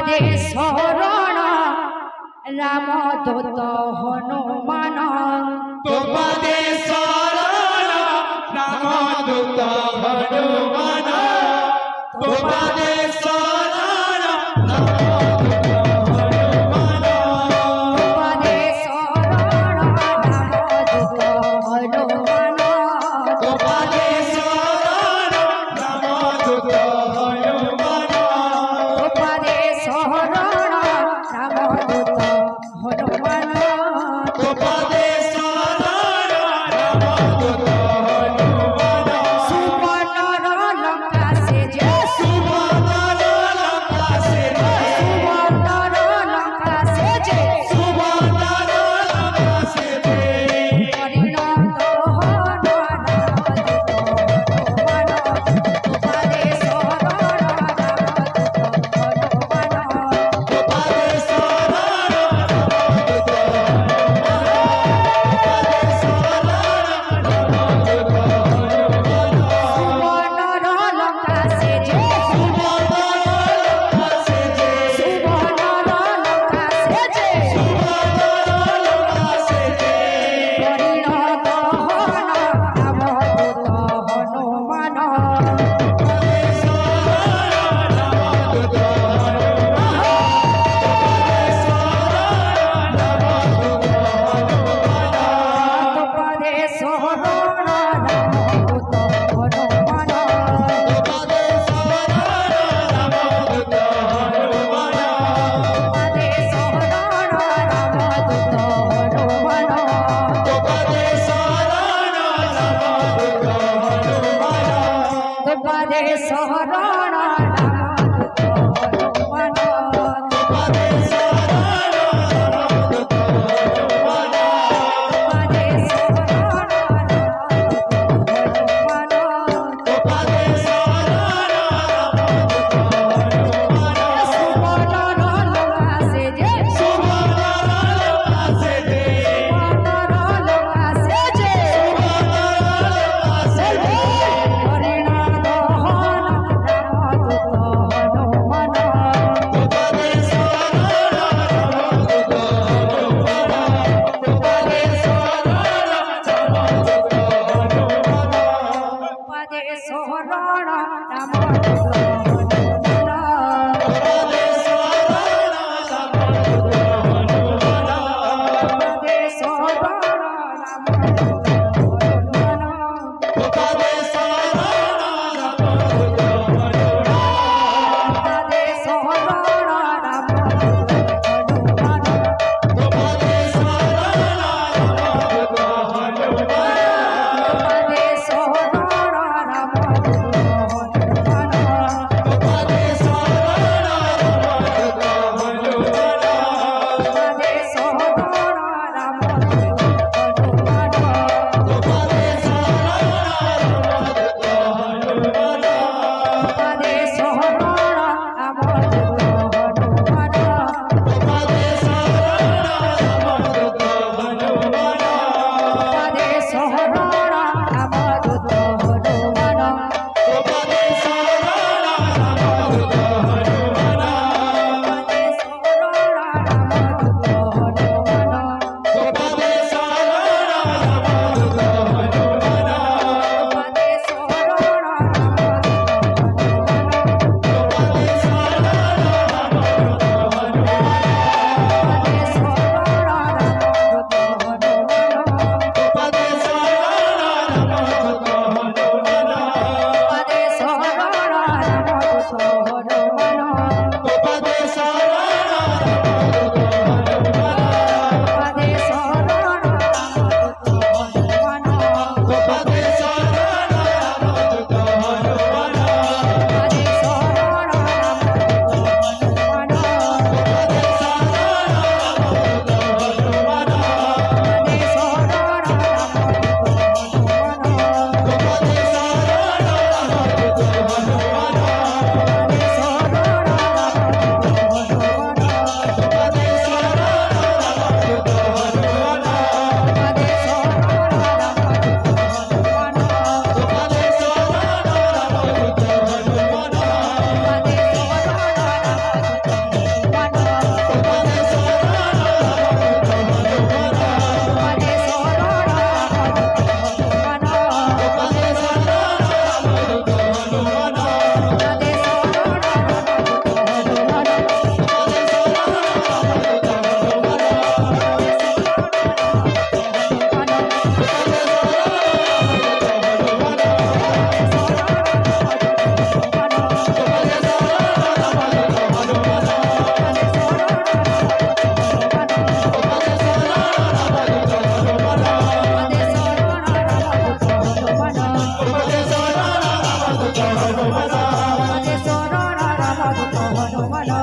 তোপাদে শরণ রামদূত হনুমান তোপাদে শরণ রামদূত হনুমান তোপাদে শরণ রামদূত হনুমান তোপাদে শরণ রামদূত হনুমান তোপাদে শরণ রামদূত হনুমান তোপাদে শরণ রামদূত হনুমান তোপাদে শরণ রামদূত হনুমান সুবর্ণর লঙ্কা সেজে সুবর্ণর লঙ্কা সেজে সুবর্ণর লঙ্কা সেজে সুবর্ণর লঙ্কা সেজে পরিণত হন রামদূত হনুমান তোপাদে শরণ রামদূত হনুমান তোপাদে শরণ রামদূত তোপাদে শরণ রামদূত সুবর্ণর লঙ্কা সেজে সুবর্ণর লঙ্কা সেজে সুবর্ণর লঙ্কা সেজে সুবর্ণর লঙ্কা সেজে পরিণত হন রামদূত হনুমান তোপাদে শরণ রামদূত তোপাদে শরণ রামদূত তোপাদে শরণ রামদূত হনুমান তোপাদে শরণ রামদূত হনুমান তোপাদে শরণ রামদূত হনুমান তোপাদে শরণ রামদূত হনুমান তোপাদে শরণ রামদূত হনুমান তোপাদে শরণ রামদূত হনুমান তোপাদে শরণ রামদূত হনুমান তোপাদে শরণ রামদূত হনুমান সুবর্ণর লঙ্কা সেজে সুবর্ণর লঙ্কা সেজে সুবর্ণর লঙ্কা সেজে সুবর্ণর লঙ্কা সেজে পরিণত হন রামদূত হনুমান তোপাদে শরণ রামদূত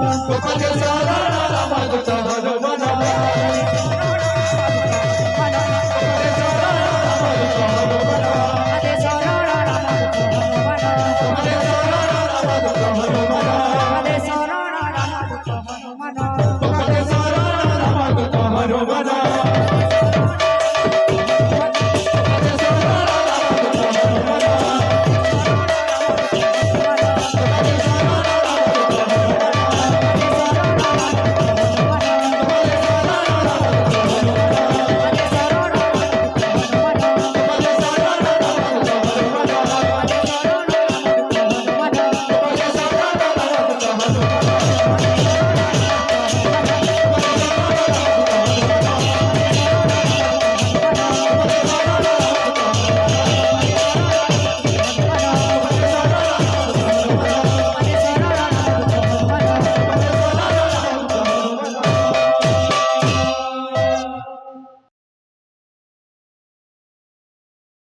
उपदेशाला मागतो